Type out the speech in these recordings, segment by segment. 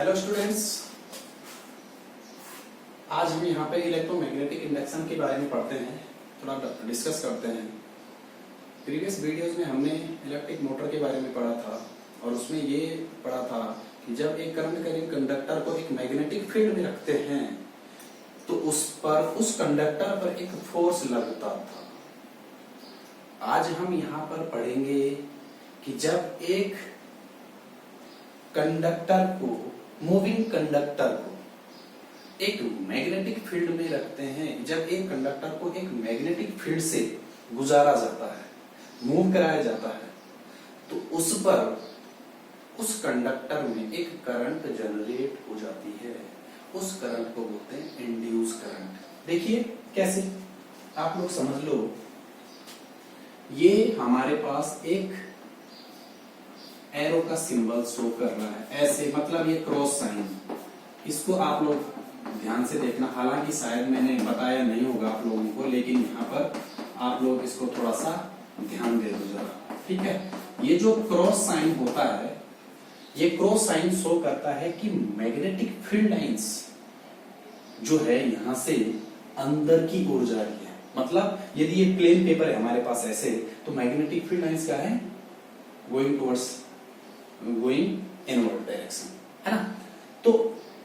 Hello students, आज हम यहाँ पे इलेक्ट्रोमैग्नेटिक इंडक्शन के बारे में पढ़ते हैं, थोड़ा डिस्कस करते हैं। प्रीवियस वीडियोस में हमने इलेक्ट्रिक मोटर के बारे में पढ़ा था और उसमें ये पढ़ा था कि जब एक करंट करेंट कंडक्टर को एक मैग्नेटिक फील्ड में रखते हैं तो उस कंडक्टर पर एक फोर्स लगता था। आज हम यहाँ पर पढ़ेंगे कि जब एक कंडक्टर को, मूविंग कंडक्टर को एक मैग्नेटिक फील्ड में रखते हैं, जब एक कंडक्टर को एक मैग्नेटिक फील्ड से गुजारा जाता है, मूव कराया जाता है, तो उस पर उस कंडक्टर में एक करंट जनरेट हो जाती है। उस करंट को बोलते हैं इंड्यूस करंट। देखिए कैसे, आप लोग समझ लो। ये हमारे पास एक एरो का सिंबल शो कर रहा है, ऐसे, मतलब ये क्रॉस साइन। इसको आप लोग ध्यान से देखना, हालांकि शायद मैंने बताया नहीं होगा आप लोगों को, लेकिन यहाँ पर आप लोग इसको थोड़ा सा ध्यान दे दो जरा, ठीक है। ये जो क्रॉस साइन होता है, ये क्रॉस साइन शो करता है कि मैग्नेटिक फील्ड लाइंस जो है यहां से अंदर की ओर जा रही है। मतलब यदि ये प्लेन पेपर है हमारे पास ऐसे, तो मैग्नेटिक फील्ड लाइंस क्या है, गोइंग इनवर्ड डायरेक्शन, है ना। तो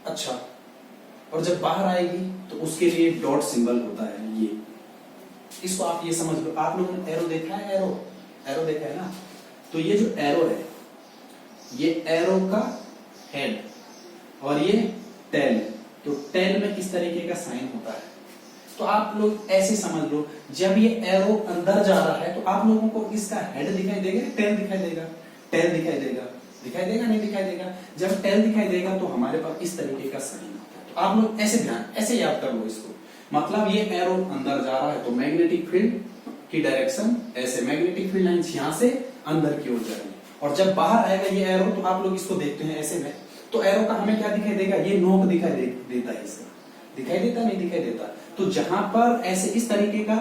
अच्छा, और जब बाहर आएगी तो उसके लिए डॉट सिंबल होता है ये। इसको आप ये समझ लो, आप लोगों ने एरो देखा है, एरो देखा है ना। तो ये जो एरो है, ये एरो का हेड और ये टेल, तो टेल में किस तरीके का साइन होता है। तो आप लोग ऐसे समझ लो, जब ये एरो अंदर जा रहा है तो आप लोगों को इसका हेड दिखाई देगा, टेल दिखाई देगा, टेल दिखाई देगा, दिखाई देगा नहीं दिखाई देगा। जब टेल दिखाई देगा तो हमारे पास इस तरीके का साइन होता है। तो आप लोग ऐसे ध्यान, ऐसे याद कर लो इसको। मतलब ये एरो अंदर जा रहा है तो मैग्नेटिक फील्ड की डायरेक्शन ऐसे, मैग्नेटिक फील्ड लाइंस यहां से अंदर की ओर जा रही है। और जब बाहर आएगा ये एरो, तो आप लोग इसको देखते हैं ऐसे में, तो एरो का हमें क्या दिखाई देगा, ये नोक दिखाई देता है। इसका दिखाई देता नहीं दिखाई देता। तो जहां पर ऐसे इस तरीके का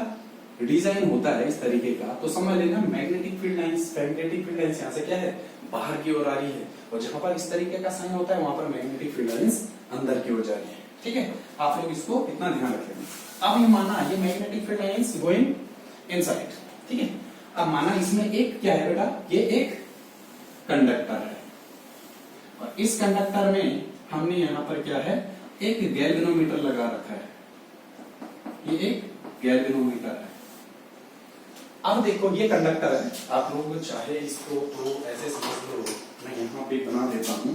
डिजाइन होता है, इस तरीके का, तो समझ लेना मैग्नेटिक फील्ड लाइंस यहां से क्या है, बाहर की ओर आ रही है। और जहां पर इस तरीके का साइन होता है वहां पर मैग्नेटिक फील्ड लाइंस अंदर की ओर जा रही है, ठीक है। आप लोग इसको इतना ध्यान रखेंगे। अब ये माना ये magnetic field lines going inside, ठीक है। अब माना इसमें एक क्या है बेटा, ये एक कंडक्टर है और इस कंडक्टर में हमने यहां पर क्या है, एक गैल्वेनोमीटर लगा रखा है। ये एक गैल्वेनोमीटर है। अब देखो ये कंडक्टर है, आप लोग चाहे इसको तो ऐसे समझ लो, मैं यहां पे बना देता हूं।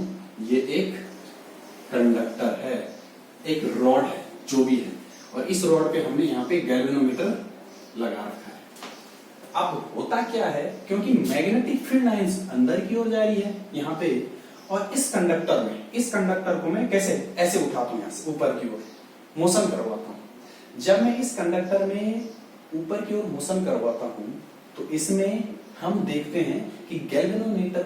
ये एक कंडक्टर है, एक रॉड है, जो भी है, और इस रॉड पे हमने यहाँ पे गैल्वेनोमीटर लगा रखा है। अब होता क्या है, क्योंकि मैग्नेटिक फील्ड लाइंस अंदर की ओर जा रही है यहाँ पे, और इस कंडक्टर में, इस कंडक्टर को मैं कैसे ऐसे उठाता हूँ, यहाँ से ऊपर की ओर मोशन करवाता हूँ। जब मैं इस कंडक्टर में ऊपर की ओर मोशन करवाता हूँ तो इसमें हम देखते हैं कि गैल्वेनोमीटर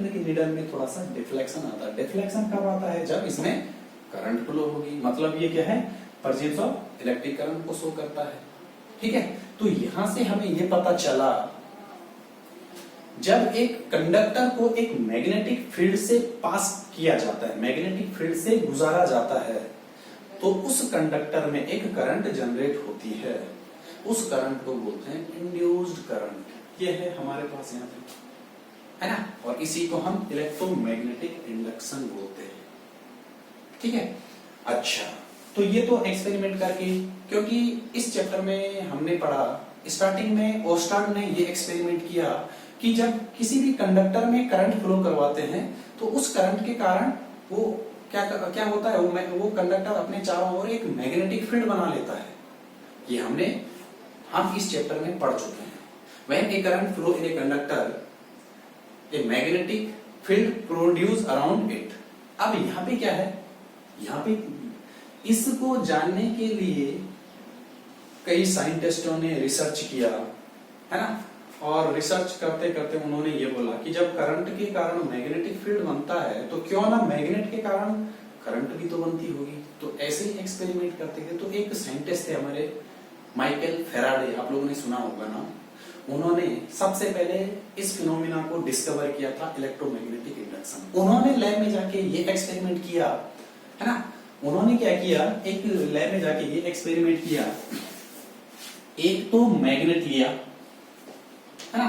की नीडल में थोड़ा सा डिफ्लेक्शन आता है। डिफ्लेक्शन कब आता है, जब इसमें करंट फ्लो होगी। मतलब ये क्या है, प्रेजेंस ऑफ इलेक्ट्रिक करंट को शो करता है, ठीक है। तो यहां से हमें ये पता चला, जब एक कंडक्टर को एक मैग्नेटिक फील्ड से पास किया जाता है, मैग्नेटिक फील्ड से गुजारा जाता है, तो उस कंडक्टर में एक करंट जनरेट होती है। उस करंट को बोलते हैं इंड्यूस्ड करंट। ये है हमारे पास यहाँ पे, है ना। और इसी को हम इलेक्ट्रोमैग्नेटिक इंडक्शन बोलते हैं, ठीक है। अच्छा, तो ये तो एक्सपेरिमेंट करके, क्योंकि इस चैप्टर में हमने पढ़ा, स्टार्टिंग में ओस्टार्ड ने ये एक्सपेरिमेंट किया कि जब किसी भी कंडक्टर में करंट फ्लो करवाते हैं तो उस करंट के कारण वो क्या होता है, वो कंडक्टर अपने चारों ओर एक मैग्नेटिक फील्ड बना लेता है। ये हम इस चैप्टर में पढ़ चुके हैं। When a current flow in a conductor, a magnetic field produce around it। अब यहाँ पे क्या है, यहाँ पे इसको जानने के लिए कई साइंटिस्टों ने रिसर्च किया, है ना। और रिसर्च करते करते उन्होंने ये बोला कि जब करंट के कारण मैग्नेटिक फील्ड बनता है तो क्यों ना मैग्नेट के कारण करंट भी तो बनती होगी। तो ऐसे ही एक्सपेरिमेंट करते थे। तो एक साइंटिस्ट थे हमारे, माइकल फेराडे, आप लोगों ने सुना होगा ना। उन्होंने सबसे पहले इस फिनोमिना को डिस्कवर किया था, इलेक्ट्रोमैग्नेटिक इंडक्शन। डिफ्लेक्शन। उन्होंने लैब में जाके ये एक्सपेरिमेंट किया, है ना, उन्होंने क्या किया, एक लैब में जाके ये एक्सपेरिमेंट किया, एक तो मैग्नेट लिया, है ना,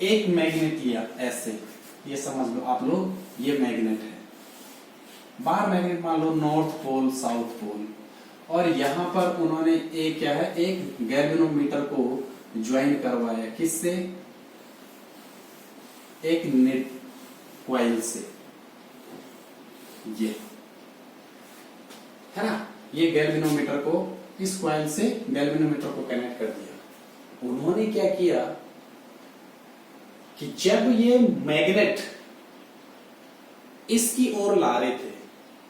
एक मैग्नेट लिया ऐसे, ये समझ लो आप लोग, ये मैग्नेट है, बाहर मैग्नेट मान लो नॉर्थ पोल साउथ पोल, और यहां पर उन्होंने एक क्या है, एक गैल्वेनोमीटर को ज्वाइन करवाया, किससे, एक नेट कॉइल से, ये है ना, ये गैल्वेनोमीटर को इस कॉइल से गैल्वेनोमीटर को कनेक्ट कर दिया। उन्होंने क्या किया कि जब ये मैग्नेट इसकी ओर ला रहे थे,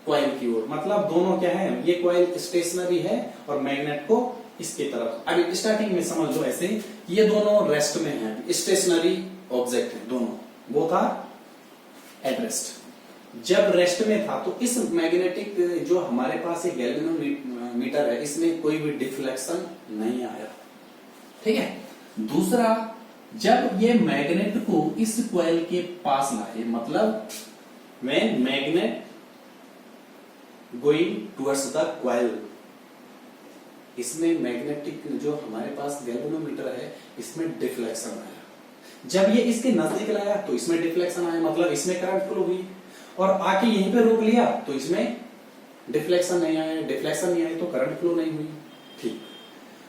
कॉइल की ओर, मतलब दोनों क्या है, ये कॉइल स्टेशनरी है और मैग्नेट को इसके तरफ, अभी स्टार्टिंग में समझ लो ऐसे, ये दोनों रेस्ट में है, स्टेशनरी ऑब्जेक्ट है दोनों, वो था एट रेस्ट। जब रेस्ट में था तो इस मैग्नेटिक जो हमारे पास एक गैल्वेनोमीटर है, इसमें कोई भी डिफ्लेक्शन नहीं आया, ठीक है। दूसरा, जब ये मैग्नेट को इस कॉइल के पास लाए, मतलब when magnet going towards the coil, इसमें मैग्नेटिक जो हमारे पास गैल्वेनोमीटर है, इसमें डिफ्लेक्शन आया। जब ये इसके नजदीक लाया तो इसमें डिफ्लेक्शन आया, मतलब इसमें करंट फ्लो हुई, और आके यहीं पे रोक लिया तो इसमें डिफ्लेक्शन नहीं आया, डिफ्लेक्शन नहीं आई तो करंट फ्लो नहीं हुई, ठीक।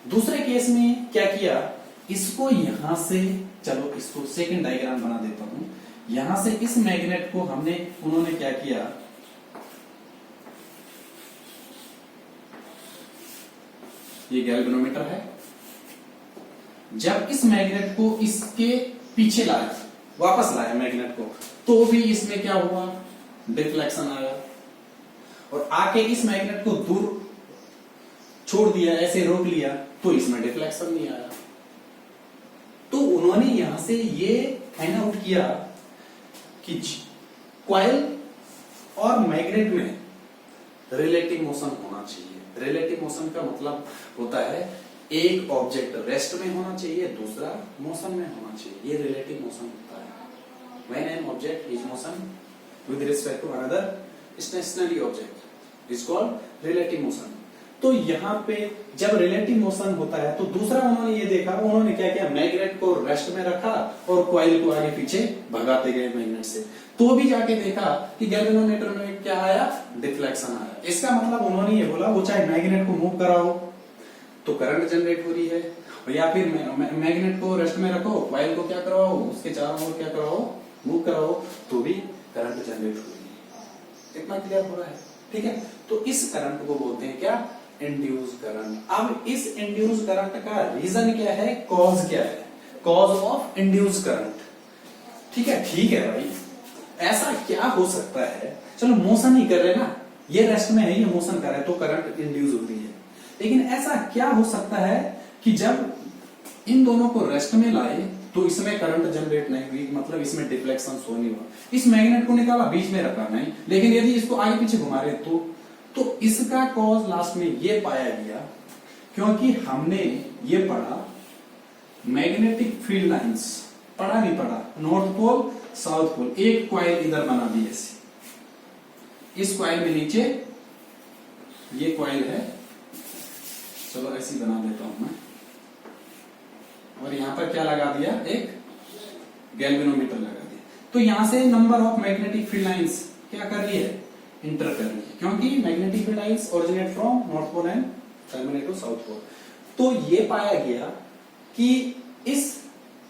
दूसरे केस में क्या किया, इसको यहां से, चलो इसको सेकंड डायग्राम बना देता हूं, यहां से इस मैग्नेट को उन्होंने क्या किया, ये गैल्वेनोमीटर है, जब इस मैग्नेट को इसके पीछे लाया, वापस लाया मैग्नेट को, तो भी इसमें क्या हुआ, डिफ्लेक्शन आया, और आके इस मैग्नेट को दूर छोड़ दिया, ऐसे रोक लिया, तो इसमें डिफ्लेक्शन नहीं आया। तो उन्होंने यहां से ये फाइंड आउट किया कि कॉइल और मैग्नेट में रिलेटिव मोशन होना चाहिए। रिलेटिव मोशन का मतलब होता है एक ऑब्जेक्ट रेस्ट में होना चाहिए, दूसरा मोशन में होना चाहिए, ये रिलेटिव मोशन होता है। When an object is motion with respect to another stationary object is called relative motion। तो यहाँ पे जब रिलेटिव मोशन होता है तो दूसरा उन्होंने ये देखा, उन्होंने क्या किया, मैग्नेट को रेस्ट में रखा और कॉइल को आगे पीछे भगाते गए मैग्नेट से, तो भी जाके देखा कि गैल्वेनोमीटर में क्या आया, डिफ्लेक्शन आया। इसका मतलब उन्होंने ये बोला, वो चाहे मैग्नेट को मूव कराओ तो करंट जनरेट हो रही है, या फिर मैग्नेट को रेस्ट में रखो, कॉइल को क्या करवाओ, उसके चारों ओर क्या करवाओ, मूव कराओ, तो भी करंट जनरेट हो रही है। इतना क्लियर हो रहा है, ठीक है। तो इस करंट को बोलते हैं क्या, इंड्यूस करंट। अब इस इंड्यूस करंट का रीजन क्या है, कॉज क्या है, कॉज ऑफ इंड्यूस करंट, ठीक है। ठीक है भाई, ऐसा क्या हो सकता है, चलो मोशन ही कर रहे ना, ये रेस्ट में है, ये मोशन कर रहा है, तो करंट इंड्यूस हो रही है, लेकिन ऐसा क्या हो सकता है कि जब इन दोनों को रेस्ट में लाए तो इसमें करंट जनरेट नहीं हुई, मतलब इसमें डिफ्लेक्शन शो नहीं हुआ। इस मैग्नेट को निकाला, बीच में रखा नहीं, लेकिन यदि इसको आगे पीछे घुमा रहे तो इसका कॉज लास्ट में ये पाया गया, क्योंकि हमने ये पढ़ा मैग्नेटिक फील्ड लाइंस, पढ़ा नहीं पढ़ा, नॉर्थ पोल साउथ पोल, एक कॉइल इधर बना दी ऐसे, इस कॉइल में नीचे ये कॉइल है, चलो ऐसी बना देता हूं मैं, और यहां पर क्या लगा दिया, एक गैल्वेनोमीटर लगा दिया। तो यहां से number of magnetic field lines क्या कर रही है, इंटर कर रही है, क्योंकि magnetic field lines originate from north pole and terminate to south pole. तो ये पाया गया कि इस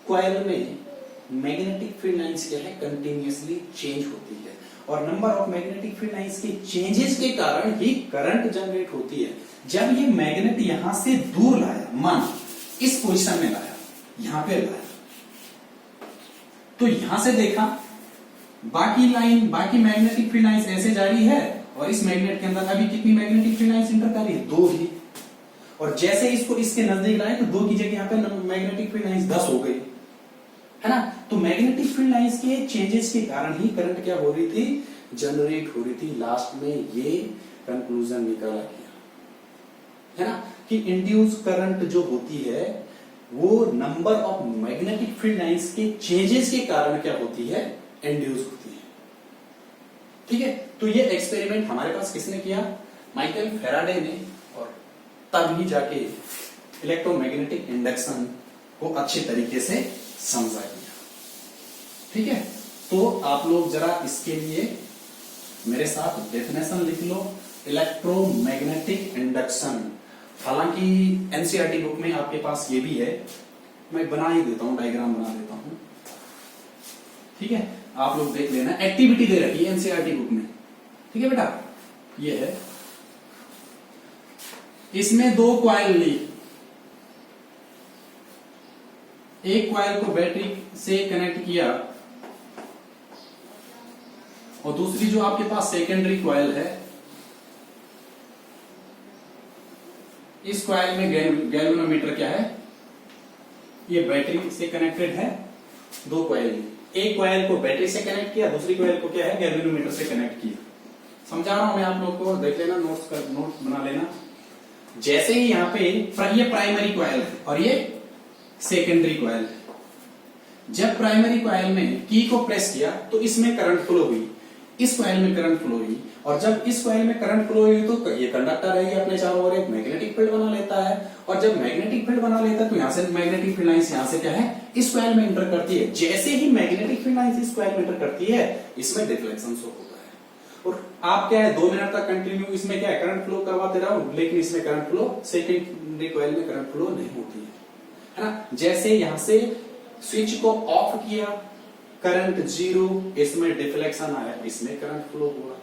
कॉइल में मैग्नेटिक फील्ड लाइंस क्या है, कंटिन्यूअसली चेंज होती है, और number of magnetic field lines के चेंजेस के कारण ही करंट जनरेट होती है। जब ये मैग्नेट यहां से दूर लाया, मान इस पोजीशन में लाया, यहां पे लाया, तो यहां से देखा बाकी मैग्नेटिक फील्ड लाइंस ऐसे जा रही है, और इस मैग्नेट के अंदर अभी कितनी मैग्नेटिक फील्ड लाइंस इंटर कर रही है, 2 ही, और जैसे इसको इसके नजदीक लाए तो 2 की जगह यहाँ पे मैग्नेटिक फील्ड लाइंस 10 हो गई, है ना। तो मैग्नेटिक फील्ड लाइंस के चेंजेस के कारण ही करंट क्या हो रही थी, जनरेट हो रही थी। लास्ट में ये कंक्लूजन निकाला गया, है ना, कि इंड्यूस करंट जो होती है वो number of magnetic field lines के चेंजेस के कारण क्या होती है, इंड्यूस होती है। ठीक है, तो ये एक्सपेरिमेंट हमारे पास किसने किया? माइकल फैराडे ने, और तभी जाके इलेक्ट्रोमैग्नेटिक इंडक्शन को अच्छे तरीके से समझा गया। ठीक है, तो आप लोग जरा इसके लिए मेरे साथ डेफिनेशन लिख लो, इलेक्ट्रोमैग्नेटिक इंडक्शन। हालांकि एनसीईआरटी बुक में आपके पास ये भी है, मैं बना ही देता हूं, डायग्राम बना देता हूं। ठीक है, आप लोग देख लेना, एक्टिविटी दे रखी है एनसीईआरटी बुक में। ठीक है बेटा, ये है, इसमें 2 कॉइल ली, एक कॉइल को बैटरी से कनेक्ट किया और दूसरी जो आपके पास सेकेंडरी कॉइल है, इस कॉइल में गैल्वेनोमीटर क्या है, ये बैटरी से कनेक्टेड है। 2 कॉइल, एक कॉइल को बैटरी से कनेक्ट किया, दूसरी कॉइल को क्या है, गैल्वेनोमीटर से कनेक्ट किया। समझा रहा हूं मैं आप लोग को, देख लेना, नोट बना लेना। जैसे ही यहाँ पे ये प्राइमरी कॉइल है और ये सेकेंडरी कॉइल है, जब प्राइमरी कॉइल में की को प्रेस किया तो इसमें करंट फ्लो हुई, इस कॉइल में करंट फ्लो हुई, और जब इस कॉइल में करंट फ्लो हुई तो ये कंडक्टर है, ये अपने चारों ओर एक मैग्नेटिक फील्ड बना लेता है, और जब मैग्नेटिक फील्ड बना लेता है तो यहां से मैग्नेटिक फील्ड लाइंस यहां से क्या है, इस कॉइल में इंटर करती है। जैसे ही मैग्नेटिक फील्ड लाइंस इस कॉइल में इंटर करती है, इसमें डिफ्लेक्शन शो होता है, और आप क्या है 2 मिनट तक कंटिन्यू इसमें क्या है, करंट फ्लो करवाते रहो, लेकिन इसमें करंट फ्लो, सेकेंडरी कॉइल में करंट फ्लो नहीं होती है ना। जैसे यहां से स्विच को ऑफ किया, करंट 0, इसमें डिफ्लेक्शन आया, इसमें करंट फ्लो हुआ,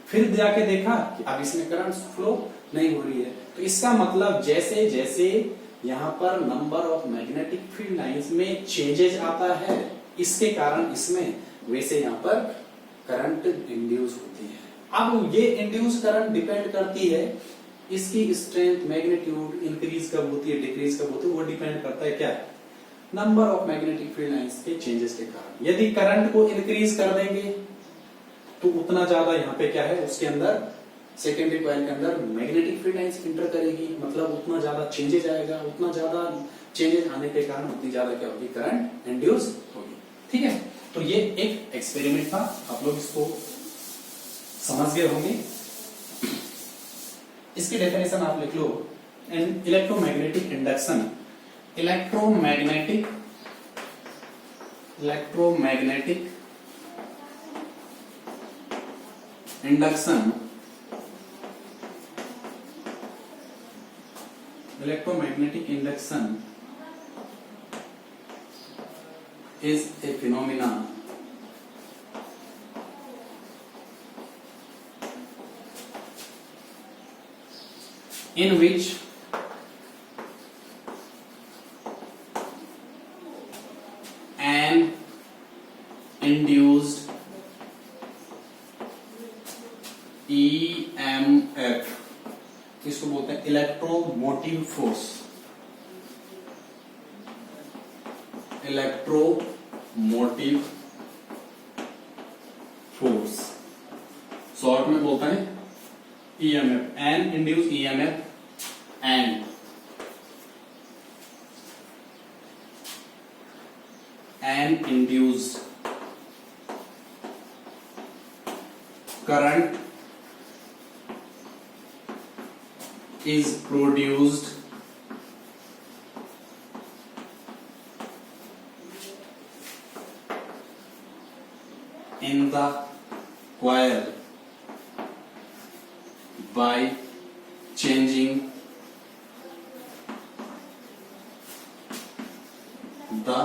फिर जाके देखा कि अब इसमें करंट फ्लो नहीं हो रही है। तो इसका मतलब जैसे जैसे यहां पर number of magnetic field lines में चेंजेस आता है, इसके कारण इसमें वैसे यहां पर करंट इंड्यूस होती है। अब ये इंड्यूस करंट डिपेंड करती है, इसकी स्ट्रेंथ, मैग्नीट्यूड इंक्रीज कब होती है, डिक्रीज कब होती है, वो डिपेंड करता है क्या, number of magnetic field lines के चेंजेस के कारण। यदि करंट को इंक्रीज कर देंगे तो उतना ज्यादा यहाँ पे क्या है, उसके अंदर सेकेंडरी कॉइल के अंदर मैग्नेटिक फील्ड लाइंस इंटर करेगी, मतलब उतना ज्यादा चेंजेस आएगा, उतना ज्यादा चेंजेस आने के कारण उतनी ज्यादा क्या होगी, करंट इंड्यूस होगी। ठीक है, तो ये एक एक्सपेरिमेंट था, आप लोग इसको समझ गए होंगे। इसकी डेफिनेशन आप लिख लो, electromagnetic induction, electromagnetic induction, electromagnetic induction is a phenomena in which an induced EMF, इसको बोलते हैं electromotive force, electromotive force short में बोलता है EMF, an induce EMF and an induced current is produced in the coil by changing the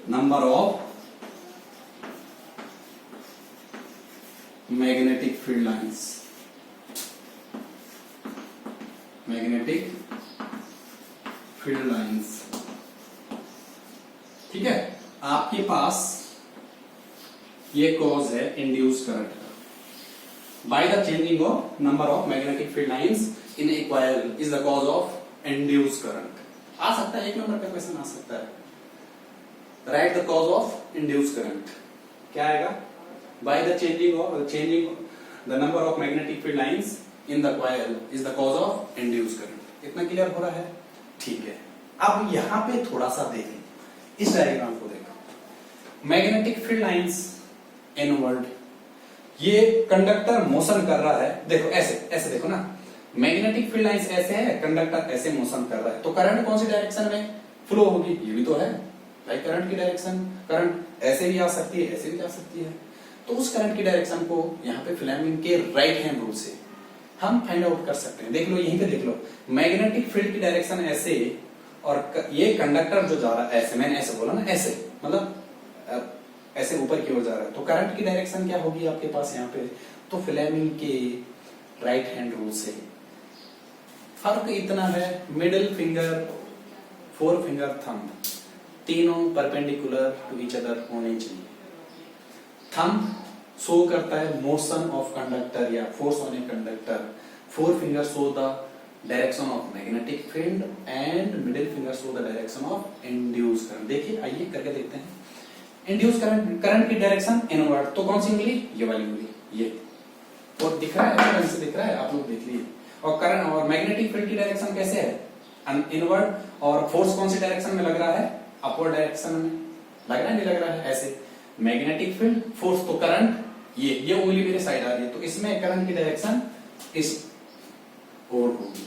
number of magnetic field lines, magnetic field lines. ठीक है, आपके पास ये कॉज है इंड्यूस करंट का, by the changing of number of magnetic field lines in a coil is the cause of induce current. आ सकता है, 1 नंबर का क्वेश्चन आ सकता है, right the cause of induce current, क्या आएगा, by the changing the number of magnetic field lines in the coil is the cause of induced current। इतना क्लियर हो रहा है? ठीक है, अब यहां पे थोड़ा सा देखें, इस डायग्राम को देखो, मैग्नेटिक फील्ड लाइंस इनवर्ड, ये कंडक्टर मोशन कर रहा है, देखो ऐसे ऐसे देखो ना, मैग्नेटिक फील्ड लाइंस ऐसे है, कंडक्टर ऐसे मोशन कर रहा है, तो करंट कौन सी डायरेक्शन में फ्लो होगी, ये भी तो है भाई करंट की डायरेक्शन। करंट ऐसे भी आ सकती है, ऐसे भी जा सकती है, तो उस करंट की डायरेक्शन को यहाँ पे फ्लेमिंग के राइट हैंड रूल से हम फाइंड आउट कर सकते हैं। देख लो यहीं पे देख लो, मैग्नेटिक फील्ड की डायरेक्शन ऐसे और ये कंडक्टर जो जा रहा है ऐसे, मैंने ऐसे बोला ना, ऐसे मतलब ऐसे ऊपर की ओर जा रहा है, तो करंट की डायरेक्शन क्या होगी आपके पास यहाँ पे, तो फ्लेमिंग के राइट हैंड रूल से। फर्क इतना है, middle finger, four finger, thumb तीनों परपेंडिकुलर टू ईच अदर होने चाहिए। थंब शो करता है मोशन ऑफ कंडक्टर या force on a conductor, four finger show the direction of magnetic field and middle finger show the direction of induce current. देखिए आइए करके देखते हैं। इंड्यूस करंट की डायरेक्शन इनवर्ड, तो कौन सी उंगली, ये वाली उंगली, ये और दिख रहा है, ढंग से दिख रहा है, आप लोग देख लीजिए। और करंट और मैग्नेटिक फील्ड की डायरेक्शन कैसे है, इनवर्ड, और फोर्स कौन सी डायरेक्शन में लग रहा है, अपवर्ड डायरेक्शन में लग रहा है, नहीं लग रहा है, ऐसे मैग्नेटिक फील्ड फोर्स, तो करंट ये उंगली मेरे साइड आ रही है, तो इसमें करंट की डायरेक्शन इस ओर होगी,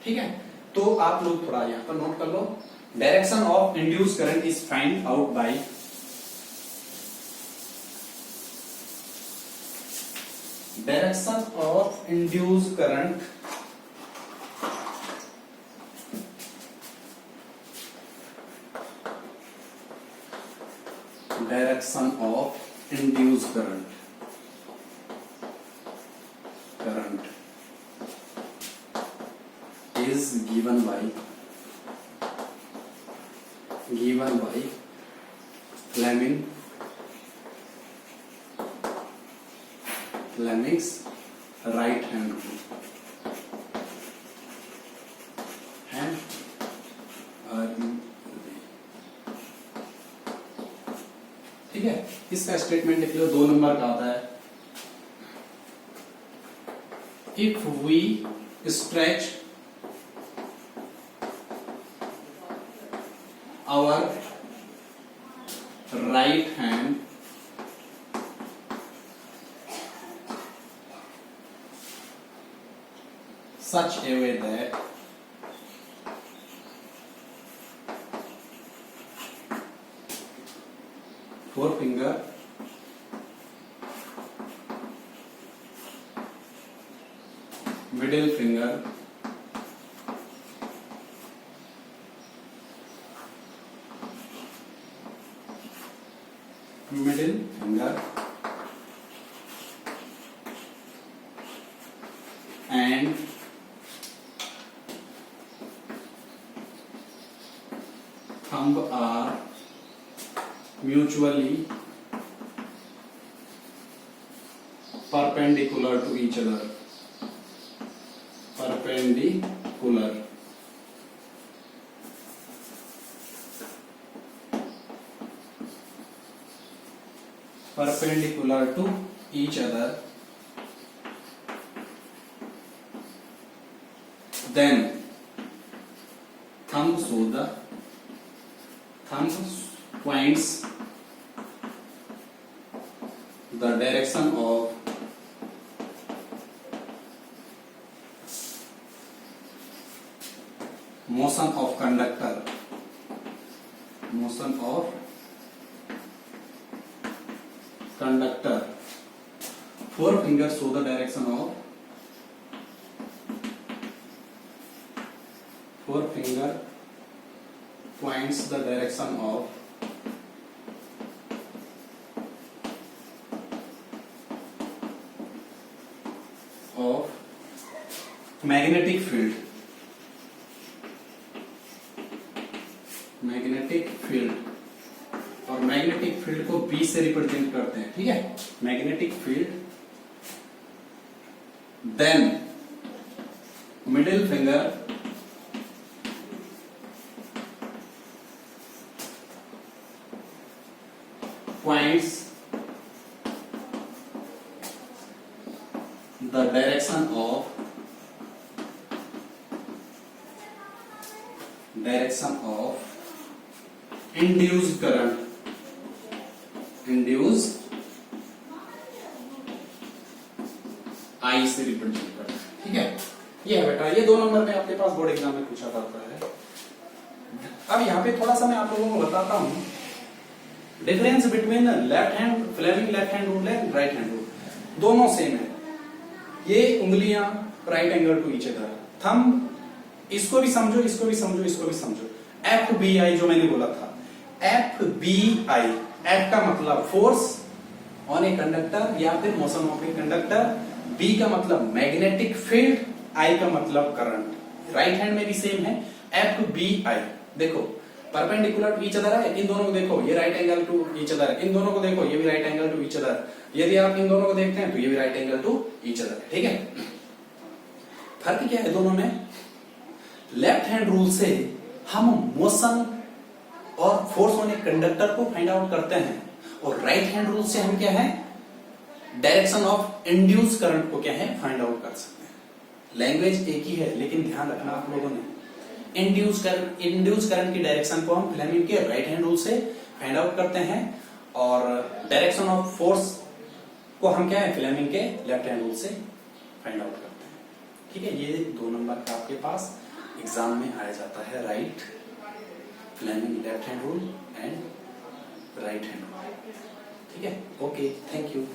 ठीक है। तो आप लोग थोड़ा यहां पर नोट कर लो, direction of induce current is find out by direction of induce current direction of induced current is given by Fleming's right hand rule ठीक है। इसका स्टेटमेंट लिख लो, 2 नंबर का आता है, if we stretch our right hand such a way that forefinger middle finger and thumb are mutually perpendicular to each other, perpendicular to each other, then thumb points the direction of motion of conductor, four fingers show the direction of forefinger points the direction of magnetic field, और magnetic field को B से represent करते हैं, ठीक है, magnetic field, then middle finger points the direction of induced current I से represent करना है। ठीक है, ये है बेटा, ये 2 नंबर में आपके पास बोर्ड एग्जाम में पूछा जाता है। अब यहाँ पे थोड़ा सा मैं आप लोगों को बताता हूँ difference between left hand Fleming left hand rule and right hand rule, दोनों सेम है। ये उंगलियां right angle to each other, thumb, इसको भी समझो, इसको भी समझो, इसको भी समझो। FBI जो मैंने बोला था, FBI, F का मतलब फोर्स ऑन ए कंडक्टर या फिर motion of a conductor, B का मतलब मैग्नेटिक फील्ड, I का मतलब करंट। राइट हैंड में भी सेम है, FBI। देखो परपेंडिकुलर टू ईच अदर है, इन दोनों को देखो, ये right angle to each other है, इन दोनों को देखो, ये भी right angle to each other. यदि आप इन दोनों को देखते हैं तो ये भी right angle to each other है। ठीक है, फर्क क्या है दोनों में? लेफ्ट हैंड रूल से हम मोशन और फोर्स ऑन ए कंडक्टर को फाइंड आउट करते हैं, और राइट हैंड रूल से हम क्या है, डायरेक्शन ऑफ इंड्यूस करंट को क्या है, फाइंड आउट कर सकते हैं। लैंग्वेज एक ही है, लेकिन ध्यान रखना आप लोगों ने, इंड्यूस करंट की डायरेक्शन को हम फ्लेमिंग के राइट हैंड रूल से फाइंड आउट करते हैं, और डायरेक्शन ऑफ फोर्स को हम क्या है, फ्लेमिंग के लेफ्ट हैंड रूल से फाइंड आउट करते हैं। ठीक है, ये 2 नंबर का आपके पास एग्जाम में आया जाता है, right Fleming left hand rule and right hand rule. ठीक है, ओके, थैंक यू।